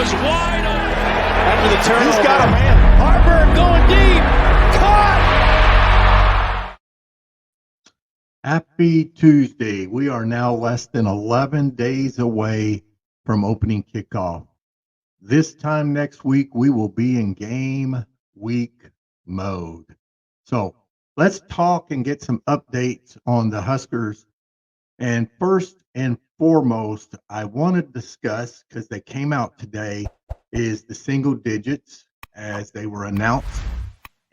was wide open. After the turnover. He's got a man. Harburg going deep. Caught. Happy Tuesday. We are now less than 11 days away from opening kickoff. This time next week, we will be in game week mode. So let's talk and get some updates on the Huskers. And first and foremost, I want to discuss, because they came out today, is the single digits as they were announced.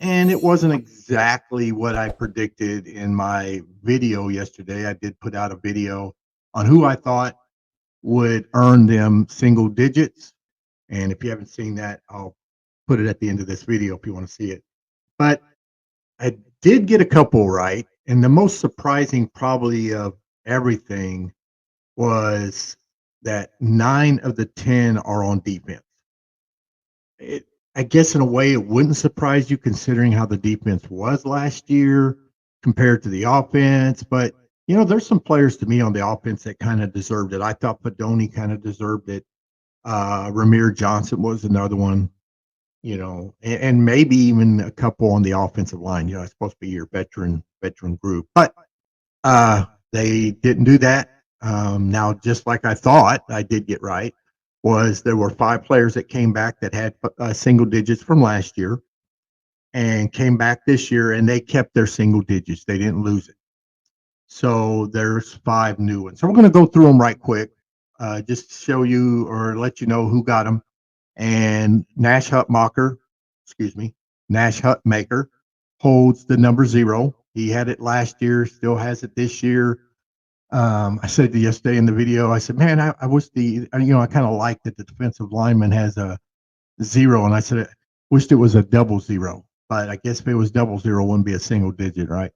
And it wasn't exactly what I predicted in my video yesterday. I did put out a video on who I thought would earn them single digits. And if you haven't seen that, I'll put it at the end of this video if you want to see it. But I did get a couple right. And the most surprising probably of everything was that 9 of the 10 are on defense. I guess in a way it wouldn't surprise you considering how the defense was last year compared to the offense. But, you know, there's some players to me on the offense that kind of deserved it. I thought Padoni kind of deserved it. Ramir Johnson was another one, you know, and maybe even a couple on the offensive line. You know, it's supposed to be your veteran group. But they didn't do that. Now, just like I thought I did get right, was there were 5 players that came back that had single digits from last year and came back this year, and they kept their single digits. They didn't lose it. So there's 5 new ones. So we're going to go through them right quick, just to show you or let you know who got them. And Nash Hutmacher holds the number 0. He had it last year, still has it this year. I said yesterday in the video, I said, man, I wish I kind of like that the defensive lineman has a 0. And I said, I wished it was a double 0. But I guess if it was double 0, it wouldn't be a single digit, right?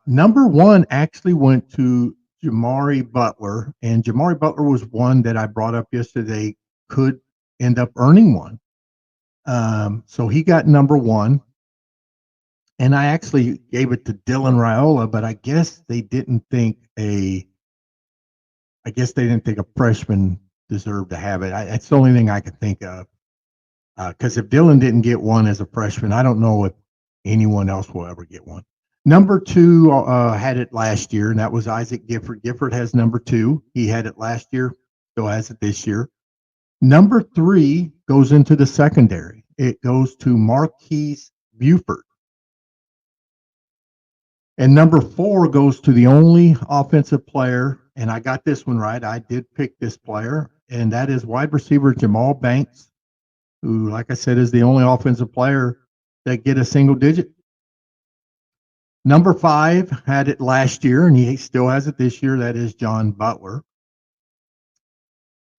Number 1 actually went to Jamari Butler. And Jamari Butler was one that I brought up yesterday, could end up earning one. So he got number 1. And I actually gave it to Dylan Raiola, but I guess they didn't think a freshman deserved to have it. That's the only thing I could think of. Because if Dylan didn't get one as a freshman, I don't know if anyone else will ever get one. Number 2 had it last year, and that was Isaac Gifford. Gifford has number 2. He had it last year, still has it this year. Number 3 goes into the secondary. It goes to Marquise Buford. And number 4 goes to the only offensive player, and I got this one right. I did pick this player, and that is wide receiver Jamal Banks, who, like I said, is the only offensive player that get a single digit. Number 5 had it last year, and he still has it this year. That is John Butler.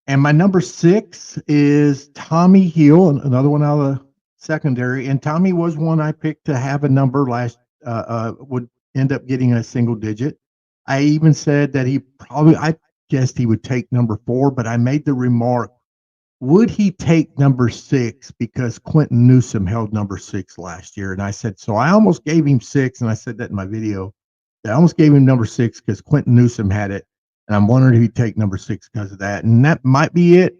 And my number 6 is Tommi Hill, another one out of the secondary. And Tommy was one I picked to have a number would end up getting a single digit. I even said that I guessed he would take number 4, but I made the remark, would he take number 6? Because Quentin Newsome held number 6 last year. And I said, so I almost gave him 6. And I said that in my video. I almost gave him number 6 because Quentin Newsome had it. And I'm wondering if he'd take number 6 because of that. And that might be it,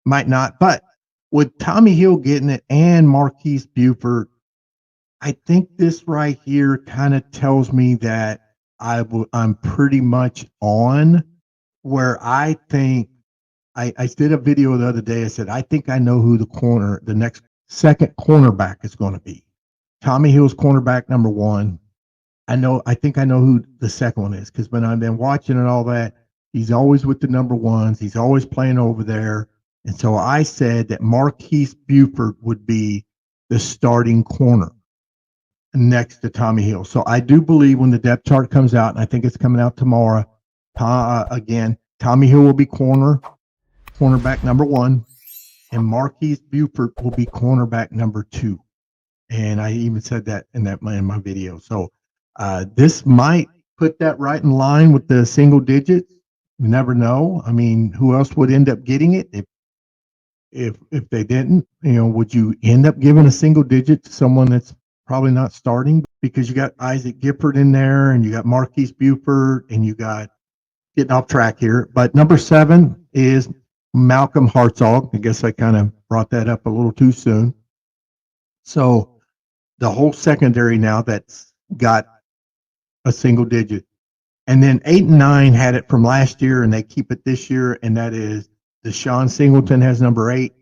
might not. But with Tommi Hill getting it and Marquise Buford, I think this right here kind of tells me that I'm pretty much on where I think I did a video the other day. I said, I think I know who the next second cornerback is going to be. Tommi Hill's cornerback number 1. I think I know who the second one is, because when I've been watching and all that, he's always with the number 1s. He's always playing over there. And so I said that Marquise Buford would be the starting corner next to Tommi Hill. So I do believe when the depth chart comes out, and I think it's coming out tomorrow, Tommi Hill will be cornerback number 1, and Marquise Buford will be cornerback number 2. And I even said that in my video. So this might put that right in line with the single digits. You never know. I mean, who else would end up getting it if they didn't? You know, would you end up giving a single digit to someone that's probably not starting? Because you got Isaac Gifford in there, and you got Marquise Buford, and you got, getting off track here, but number 7 is Malcolm Hartzog. I guess I kind of brought that up a little too soon. So the whole secondary now that's got a single digit. And then 8 and 9 had it from last year, and they keep it this year, and that is Deshaun Singleton has number 8,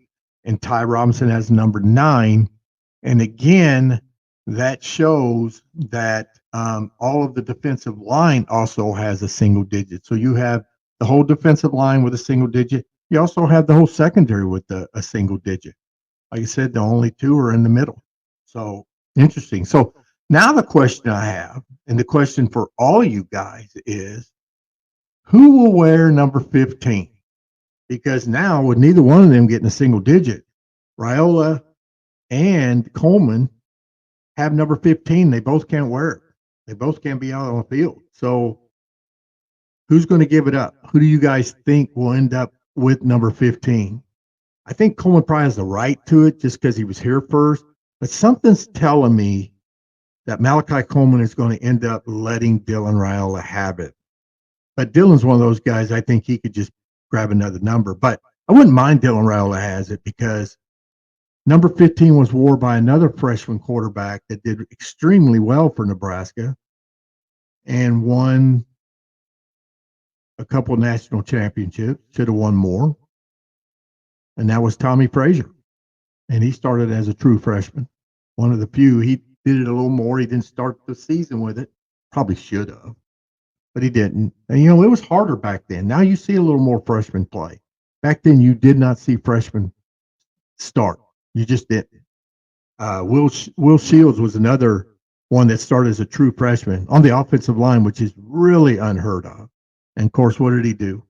and Ty Robinson has number 9. And again, that shows that all of the defensive line also has a single digit. So you have the whole defensive line with a single digit. You also have the whole secondary with a single digit. Like I said, the only two are in the middle. So interesting. So now the question I have, and the question for all you guys is, who will wear number 15? Because now with neither one of them getting a single digit, Raiola and Coleman have number 15. They both can't wear it. They both can't be out on the field. So who's going to give it up? Who do you guys think will end up with number 15? I think Coleman probably has the right to it just because he was here first. But something's telling me that Malachi Coleman is going to end up letting Dylan Raiola have it. But Dylan's one of those guys, I think he could just grab another number. But I wouldn't mind Dylan Raiola has it because number 15 was worn by another freshman quarterback that did extremely well for Nebraska and won a couple of national championships, should have won more. And that was Tommi Frazier. And he started as a true freshman. One of the few. He did it a little more. He didn't start the season with it. Probably should have, but he didn't. And, it was harder back then. Now you see a little more freshman play. Back then, you did not see freshmen start. You just didn't. Will Shields was another one that started as a true freshman on the offensive line, which is really unheard of. And, of course, what did he do?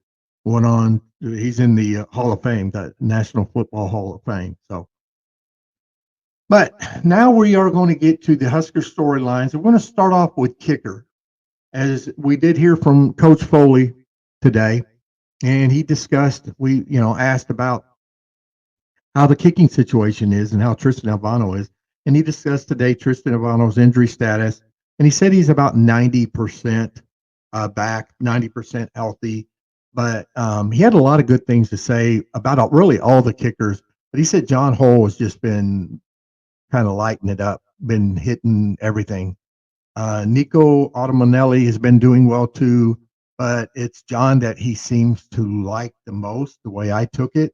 Went on. He's in the Hall of Fame, the National Football Hall of Fame. So, but now we are going to get to the Husker storylines. We're going to start off with kicker, as we did hear from Coach Foley today, and he discussed. We asked about how the kicking situation is and how Tristan Albano is, and he discussed today Tristan Albano's injury status, and he said he's about 90% back, 90% healthy. But he had a lot of good things to say about really all the kickers. But he said John Hull has just been kind of lighting it up, been hitting everything. Nico Automanelli has been doing well too, but it's John that he seems to like the most, the way I took it.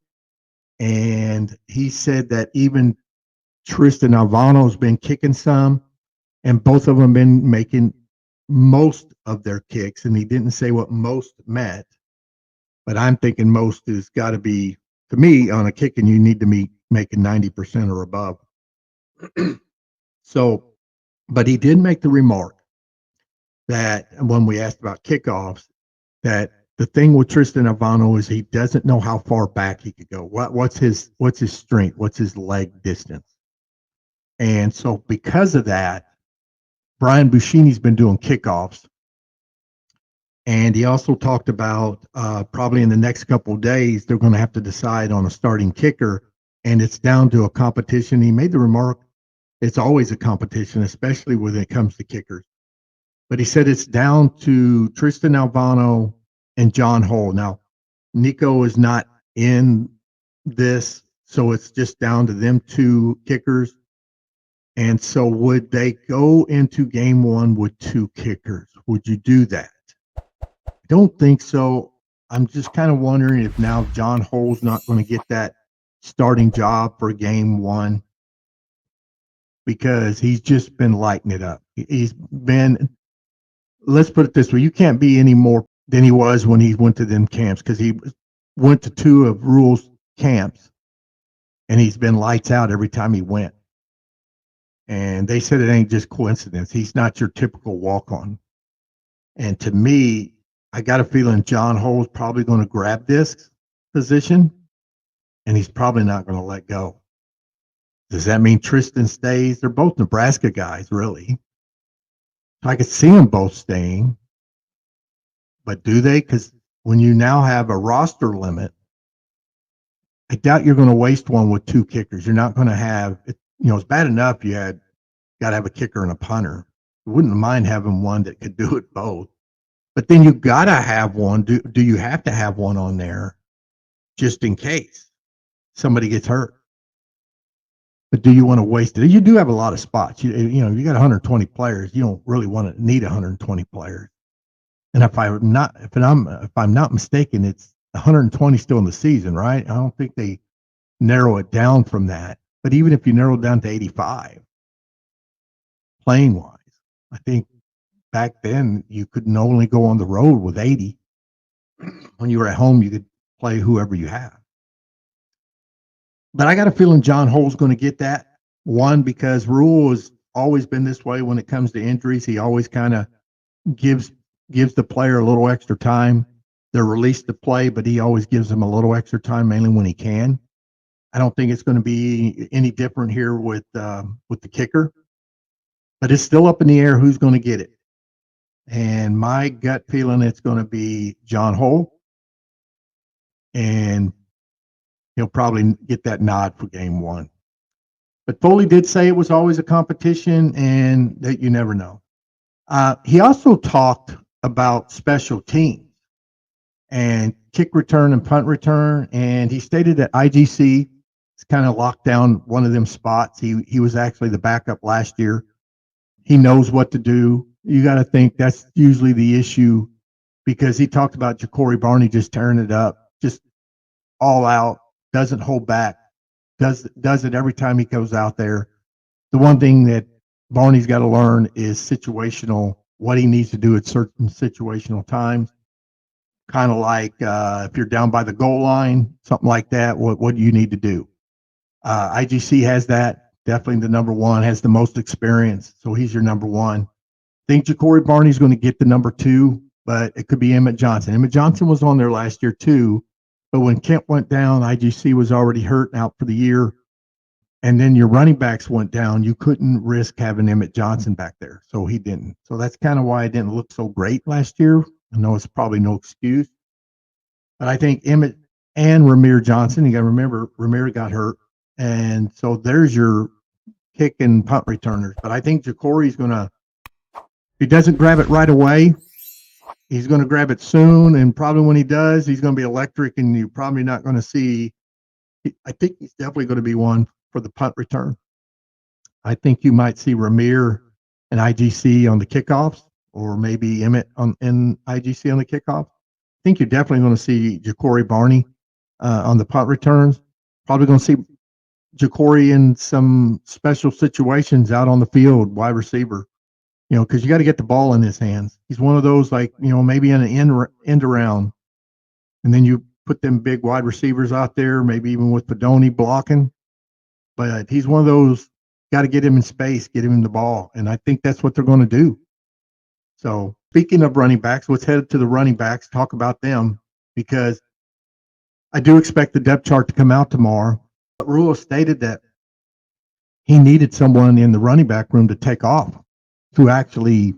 And he said that even Tristan Albano's been kicking some, and both of them been making most of their kicks. And he didn't say what most meant. But I'm thinking most has got to be, to me, on a kicking, you need to be making 90% or above. So, but he did make the remark that when we asked about kickoffs, that the thing with Tristan Albano is he doesn't know how far back he could go. What's his strength? What's his leg distance? And so because of that, Brian Buschini's been doing kickoffs. And he also talked about probably in the next couple of days, they're going to have to decide on a starting kicker, and it's down to a competition. He made the remark, it's always a competition, especially when it comes to kickers. But he said it's down to Tristan Albano and John Hull. Now, Nico is not in this, so it's just down to them two kickers. And so would they go into game one with two kickers? Would you do that? Don't think so. I'm just kind of wondering if now John Hull's not going to get that starting job for game one because he's just been lighting it up. He's been, let's put it this way, you can't be any more than he was when he went to them camps because he went to two of Rule's camps and he's been lights out every time he went. And they said it ain't just coincidence. He's not your typical walk-on. And to me, I got a feeling John Hull's probably going to grab this position, and he's probably not going to let go. Does that mean Tristan stays? They're both Nebraska guys, really. I could see them both staying, but do they? Because when you now have a roster limit, I doubt you're going to waste one with two kickers. You're not going to have, it's bad enough you got to have a kicker and a punter. I wouldn't mind having one that could do it both. But then you got to have one. Do you have to have one on there just in case somebody gets hurt. But do you want to waste it? You do have a lot of spots. You know, you got 120 players. You don't really want to need 120 players. And if I'm not mistaken, it's 120 still in the season, right? I don't think they narrow it down from that. But even if you narrow it down to 85, playing wise, I think back then you could only go on the road with 80. When you were at home, you could play whoever you have. But I got a feeling John Hole's going to get that. One, because Rule has always been this way when it comes to injuries. He always kind of gives the player a little extra time. They're released to play, but he always gives them a little extra time, mainly when he can. I don't think it's going to be any different here with the kicker, but it's still up in the air who's going to get it. And my gut feeling it's going to be John Hole, and he'll probably get that nod for game one. But Foley did say it was always a competition and that you never know. He also talked about special teams and kick return and punt return, and he stated that IGC has kind of locked down one of them spots. He was actually the backup last year. He knows what to do. You got to think that's usually the issue, because he talked about Ja'Cory Barney just tearing it up, just all out, doesn't hold back, does it every time he goes out there. The one thing that Barney's got to learn is what he needs to do at certain situational times. Kind of like if you're down by the goal line, something like that, what do you need to do? IGC has that, definitely the number one, has the most experience, so he's your number one. I think Ja'Cory Barney's going to get the number two, but it could be Emmett Johnson. Emmett Johnson was on there last year too, but when Kent went down, IGC was already hurt and out for the year, and then your running backs went down. You couldn't risk having Emmett Johnson back there, so he didn't. So that's kind of why it didn't look so great last year. I know it's probably no excuse, but I think Emmett and Ramir Johnson, you got to remember, Ramir got hurt, and so there's your kick and punt returners. But I think Ja'Cory's going to, if he doesn't grab it right away, he's going to grab it soon, and probably when he does, he's going to be electric, and you're probably not going to see. I think he's definitely going to be one for the punt return. I think you might see Ramir and IGC on the kickoffs, or maybe Emmett in IGC on the kickoff. I think you're definitely going to see Ja'Cory Barney on the punt returns. Probably going to see Ja'Cory in some special situations out on the field, wide receiver. You know, because you got to get the ball in his hands. He's one of those, like, you know, maybe in an end around, and then you put them big wide receivers out there, maybe even with Padoni blocking. But he's one of those, got to get him in space, get him in the ball, and I think that's what they're going to do. So speaking of running backs, let's head to the running backs, talk about them, because I do expect the depth chart to come out tomorrow. But Rule stated that he needed someone in the running back room to take off, to actually,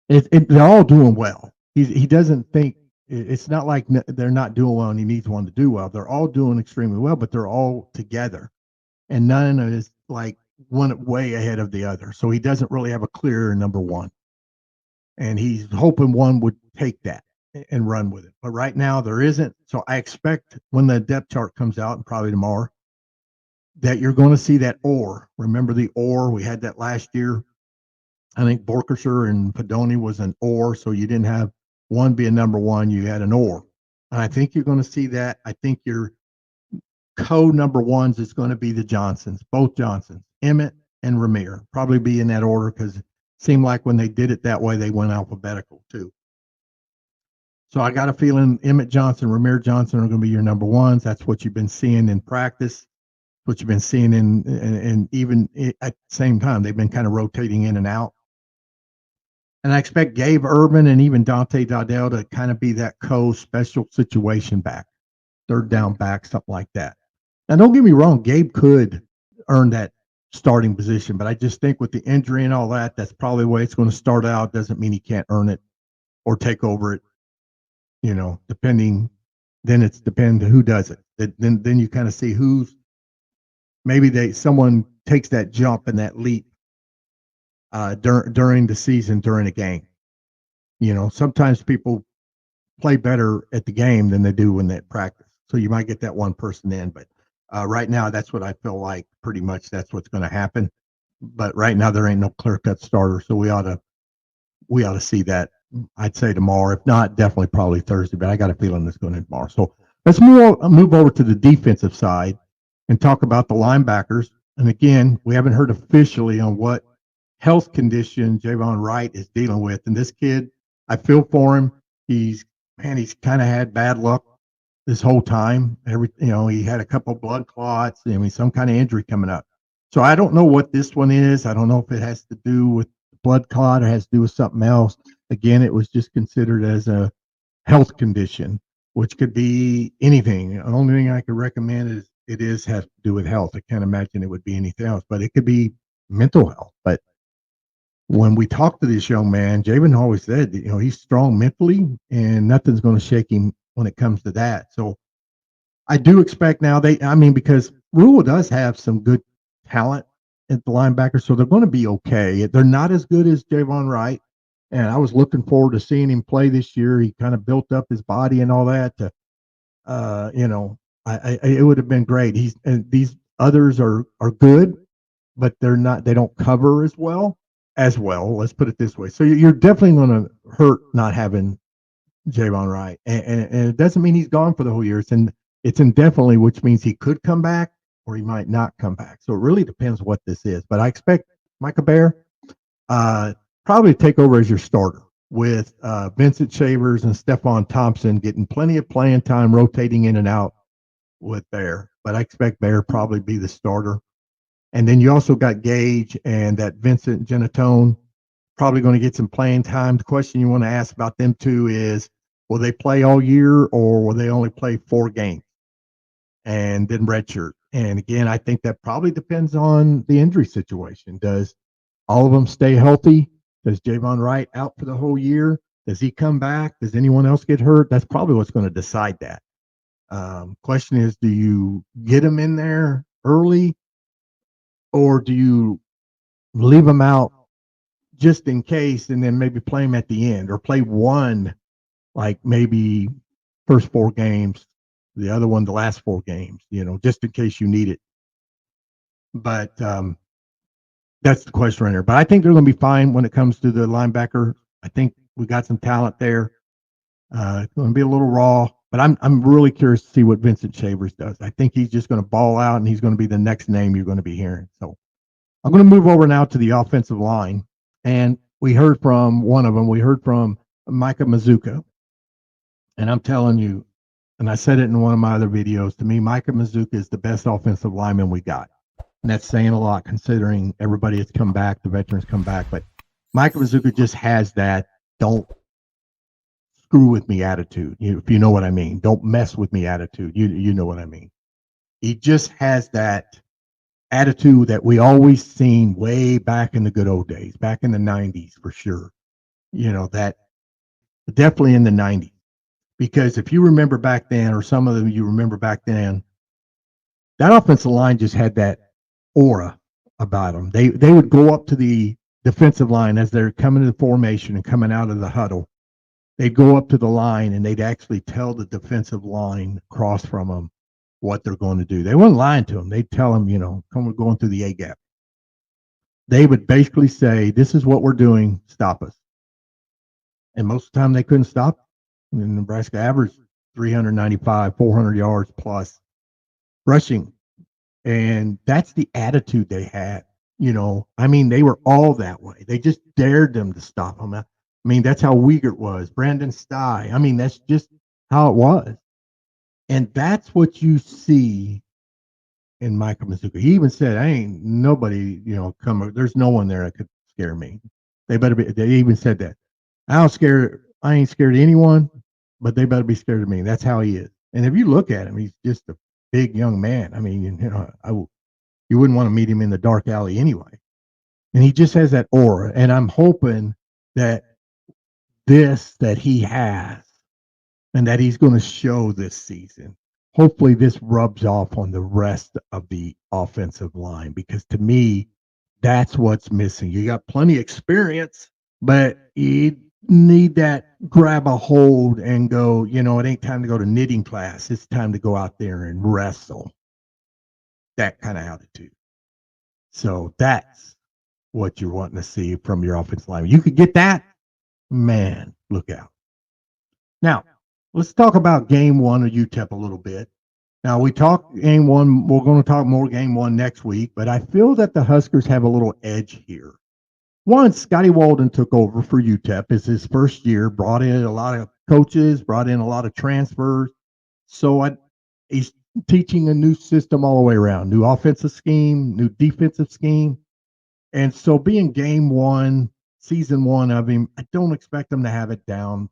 they're all doing well. He doesn't think, it's not like they're not doing well and he needs one to do well. They're all doing extremely well, but they're all together, and none is like one way ahead of the other. So he doesn't really have a clear number one, and he's hoping one would take that and run with it. But right now there isn't. So I expect when the depth chart comes out, and probably tomorrow, that you're going to see that or. Remember the or? We had that last year. I think Borkesher and Padoni was an or, so you didn't have one be a number one, you had an or. And I think you're going to see that. I think your co-number ones is going to be the Johnsons, both Johnsons, Emmett and Ramir. Probably be in that order, because it seemed like when they did it that way, they went alphabetical too. So I got a feeling Emmett Johnson, Ramir Johnson are going to be your number ones. That's what you've been seeing in practice, what you've been seeing and even at the same time, they've been kind of rotating in and out. And I expect Gabe Urban and even Dante Dowdell to kind of be that special situation back, third down back, something like that. Now, don't get me wrong, Gabe could earn that starting position, but I just think with the injury and all that, that's probably the way it's going to start out. Doesn't mean he can't earn it or take over it, you know, depending. Then it's depending who does it. Then you kind of see who's, maybe someone takes that jump and that leap during the season, during a game. You know, sometimes people play better at the game than they do when they practice. So you might get that one person in, but right now that's what I feel like. Pretty much that's what's going to happen. But right now there ain't no clear cut starter, so we ought to see that. I'd say tomorrow, if not, definitely probably Thursday. But I got a feeling it's going to tomorrow. So let's move over to the defensive side and talk about the linebackers. And again, we haven't heard officially on what health condition Javin Wright is dealing with. And this kid, I feel for him. He's kind of had bad luck this whole time. He had a couple blood clots. I mean, some kind of injury coming up. So I don't know what this one is. I don't know if it has to do with blood clot or has to do with something else. Again, it was just considered as a health condition, which could be anything. The only thing I could recommend is has to do with health. I can't imagine it would be anything else, but it could be mental health. But when we talked to this young man, Javin always said that, he's strong mentally and nothing's going to shake him when it comes to that. So I do expect now because Rule does have some good talent at the linebacker, so they're going to be okay. They're not as good as Javin Wright, and I was looking forward to seeing him play this year. He kind of built up his body and all that. It would have been great. These others are good, but they're not. They don't cover as well. Let's put it this way. So you're definitely going to hurt not having Javin Wright, and it doesn't mean he's gone for the whole year. It's indefinitely, which means he could come back or he might not come back. So it really depends what this is. But I expect Micah Bear probably to take over as your starter with Vincent Shavers and Stephon Thompson getting plenty of playing time, rotating in and out with Bear. But I expect Bear probably be the starter. And then you also got Gage and that Vincent Genatone probably going to get some playing time. The question you want to ask about them two is, will they play all year or will they only play 4 games and then redshirt? And again, I think that probably depends on the injury situation. Does all of them stay healthy? Does Javin Wright out for the whole year? Does he come back? Does anyone else get hurt? That's probably what's going to decide that. Question is, do you get them in there early or do you leave them out just in case and then maybe play them at the end or play one, like maybe first 4 games, the other one, the last 4 games, just in case you need it. But that's the question right there. But I think they're going to be fine when it comes to the linebacker. I think we got some talent there. It's going to be a little raw, but I'm really curious to see what Vincent Shavers does. I think he's just going to ball out and he's going to be the next name you're going to be hearing. So I'm going to move over now to the offensive line. And we heard from one of them. We heard from Micah Mazuka. And I'm telling you, and I said it in one of my other videos, to me, Micah Mazuka is the best offensive lineman we got. And that's saying a lot considering everybody has come back, the veterans come back. But Micah Mazuka just has that don't screw with me attitude, if you know what I mean. Don't mess with me attitude. You know what I mean. He just has that attitude that we always seen way back in the good old days, back in the 90s for sure. That definitely in the 90s. Because if you remember back then, or some of you remember back then, that offensive line just had that aura about them. They would go up to the defensive line as they're coming to the formation and coming out of the huddle. They'd go up to the line and they'd actually tell the defensive line across from them what they're going to do. They weren't lying to them. They'd tell them, come, we're going through the A gap. They would basically say, this is what we're doing, stop us. And most of the time they couldn't stop. And Nebraska averaged 395, 400 yards plus rushing. And that's the attitude they had. They were all that way. They just dared them to stop them. I mean, that's how Wiegert was, Brandon Stye. I mean, that's just how it was. And that's what you see in Micah Mazuka. He even said, I ain't nobody, there's no one there that could scare me. They even said that. I ain't scared of anyone, but they better be scared of me. That's how he is. And if you look at him, he's just a big young man. I mean, you wouldn't want to meet him in the dark alley anyway. And he just has that aura. And I'm hoping that that he has and that he's going to show this season, hopefully this rubs off on the rest of the offensive line, because to me, that's what's missing. You got plenty of experience, but need that grab a hold and go, it ain't time to go to knitting class. It's time to go out there and wrestle. That kind of attitude. So that's what you're wanting to see from your offensive line. You could get that, man, look out. Now, let's talk about game one of UTEP a little bit. Now, we talked game one. We're going to talk more game one next week, but I feel that the Huskers have a little edge here. Once Scotty Walden took over for UTEP, it's his first year, brought in a lot of coaches, brought in a lot of transfers. So he's teaching a new system all the way around, new offensive scheme, new defensive scheme. And so being game one, season one of him, I don't expect him to have it down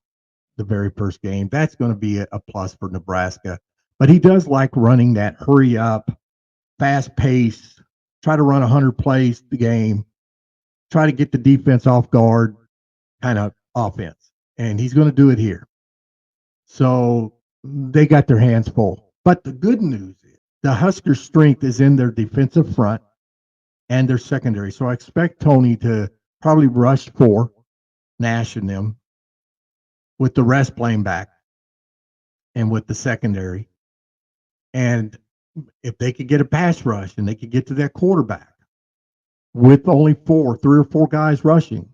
the very first game. That's going to be a plus for Nebraska. But he does like running that hurry up, fast pace, try to run 100 plays the game, try to get the defense off guard kind of offense. And he's going to do it here. So they got their hands full. But the good news is the Huskers' strength is in their defensive front and their secondary. So I expect Tony to probably rush 4, Nash and them, with the rest playing back and with the secondary. And if they could get a pass rush and they could get to that quarterback with only 3 or 4 guys rushing,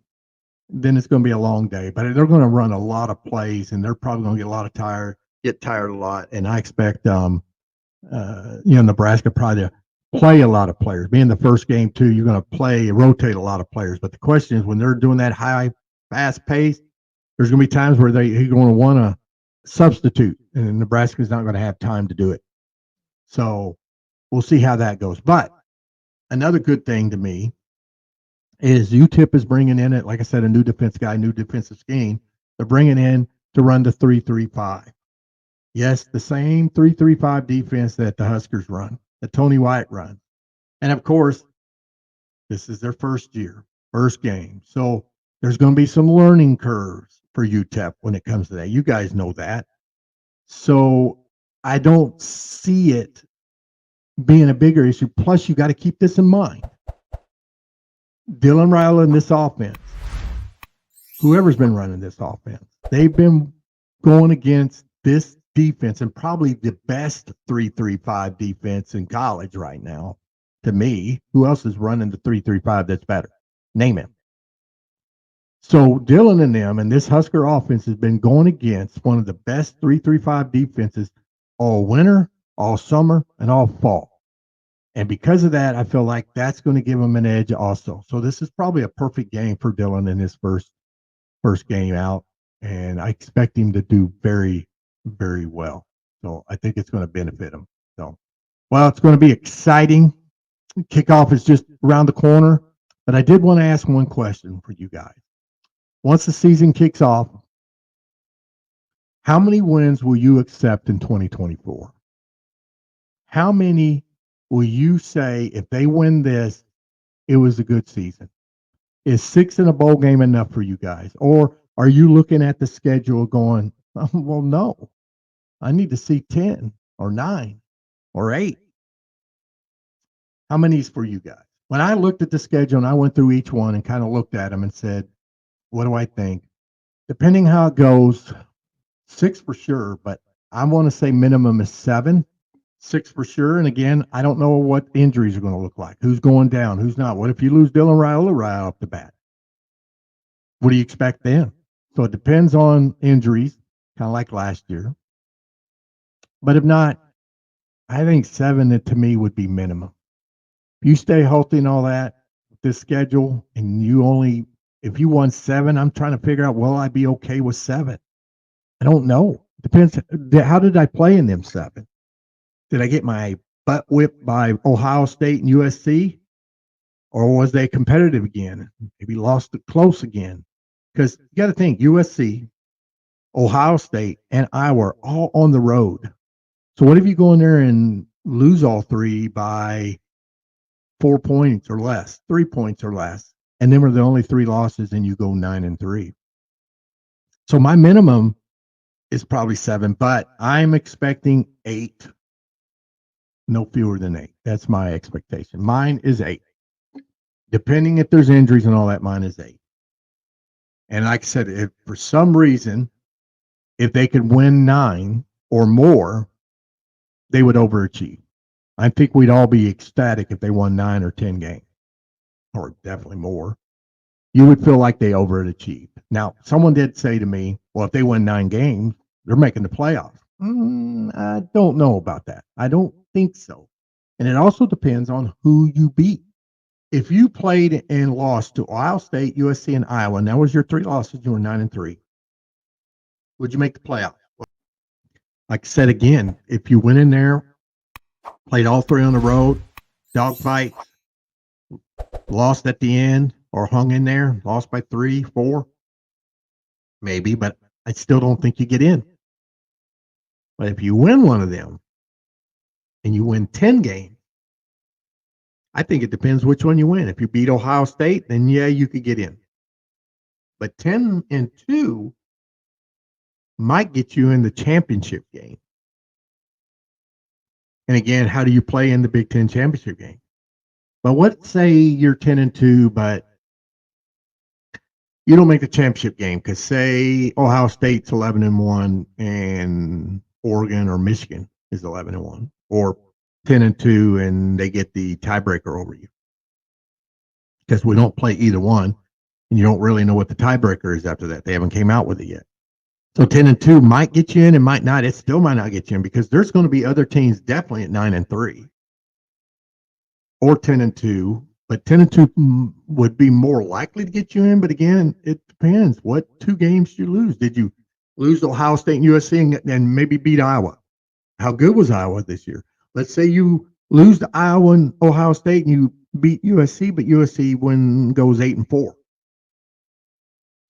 then it's going to be a long day. But they're going to run a lot of plays, and they're probably going to get tired a lot. And I expect, Nebraska probably to play a lot of players. Being the first game too, you're going to rotate a lot of players. But the question is, when they're doing that high, fast pace, there's going to be times where he's going to want to substitute, and Nebraska's not going to have time to do it. So we'll see how that goes. But another good thing to me is UTEP is bringing in, like I said, a new defense guy, new defensive scheme. They're bringing in to run the 3-3-5. Yes, the same 3-3-5 defense that the Huskers run, that Tony White runs. And of course, this is their first year, first game. So there's going to be some learning curves for UTEP when it comes to that. You guys know that. So I don't see it being a bigger issue. Plus, you got to keep this in mind. Dylan Riley in this offense, whoever's been running this offense, they've been going against this defense and probably the best 3-3-5 defense in college right now. To me, who else is running the 3-3-5 that's better? Name him. So Dylan and them and this Husker offense has been going against one of the best 3-3-5 defenses all winter, all summer, and all fall. And because of that, I feel like that's going to give him an edge also. So this is probably a perfect game for Dylan in his first game out. And I expect him to do very, very well. So I think it's going to benefit him. So, well, it's going to be exciting. Kickoff is just around the corner. But I did want to ask one question for you guys. Once the season kicks off, how many wins will you accept in 2024? How many will you say if they win this, it was a good season? Is 6 in a bowl game enough for you guys? Or are you looking at the schedule going, well, no, I need to see 10 or 9 or 8? How many is for you guys? When I looked at the schedule and I went through each one and kind of looked at them and said, what do I think? Depending how it goes, 6 for sure, but I want to say minimum is 7. 6 for sure. And again, I don't know what injuries are going to look like. Who's going down? Who's not? What if you lose Dylan Riley right off the bat? What do you expect then? So it depends on injuries, kind of like last year. But if not, I think 7 to me would be minimum. If you stay healthy and all that, this schedule, and if you won 7, I'm trying to figure out, will I be okay with 7? I don't know. Depends. How did I play in them 7? Did I get my butt whipped by Ohio State and USC? Or was they competitive again? Maybe lost it close again. Because you got to think, USC, Ohio State, and Iowa are all on the road. So what if you go in there and lose all 3 by 4 points or less, 3 points or less, and then we're the only 3 losses and you go 9-3? So my minimum is probably 7, but I'm expecting 8. No fewer than 8. That's my expectation. Mine is 8. Depending if there's injuries and all that, mine is 8. And like I said, if for some reason, if they could win 9 or more, they would overachieve. I think we'd all be ecstatic if they won 9 or 10 games, or definitely more. You would feel like they overachieved. Now, someone did say to me, well, if they win 9 games, they're making the playoffs. I don't know about that. I don't think so. And it also depends on who you beat. If you played and lost to Ohio State, USC, and Iowa, and that was your 3 losses, you were 9-3, would you make the playoffs? Like I said again, if you went in there, played all 3 on the road, dogfight, lost at the end, or hung in there, lost by 3, 4, maybe, but I still don't think you get in. But if you win one of them and you win 10 games, I think it depends which one you win. If you beat Ohio State, then yeah, you could get in. But 10-2 might get you in the championship game. And again, how do you play in the Big Ten championship game? But what say you're 10-2, but you don't make the championship game because say Ohio State's 11-1 and Oregon or Michigan is 11-1, or 10-2 and they get the tiebreaker over you. Because we don't play either one, and you don't really know what the tiebreaker is after that. They haven't came out with it yet. So 10-2 might get you in and might not. It still might not get you in because there's going to be other teams definitely at 9-3 or 10-2. But 10-2 would be more likely to get you in. But again, it depends. What 2 games you lose? Did you lose to Ohio State and USC and maybe beat Iowa? How good was Iowa this year? Let's say you lose to Iowa and Ohio State and you beat USC, but USC goes 8-4.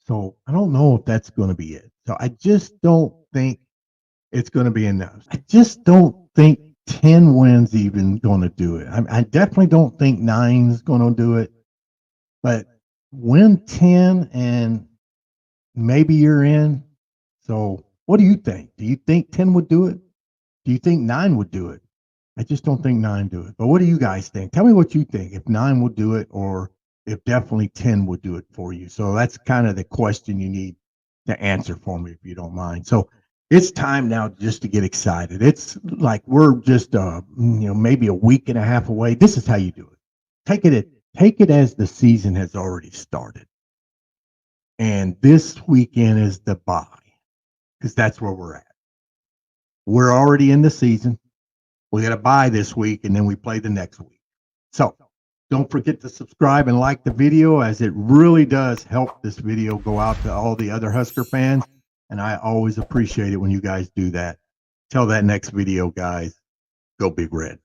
So I don't know if that's going to be it. So I just don't think it's going to be enough. I just don't think 10 wins even going to do it. I definitely don't think 9 is going to do it. But win 10 and maybe you're in. So what do you think? Do you think 10 would do it? Do you think 9 would do it? I just don't think 9 do it. But what do you guys think? Tell me what you think. If 9 would do it or if definitely 10 would do it for you. So that's kind of the question you need to answer for me, if you don't mind. So it's time now just to get excited. It's like we're just maybe a week and a half away. This is how you do it. Take it as the season has already started. And this weekend is the bye, because that's where we're at. We're already in the season. We got a bye this week, and then we play the next week. So don't forget to subscribe and like the video, as it really does help this video go out to all the other Husker fans. And I always appreciate it when you guys do that. Till that next video, guys, go Big Red.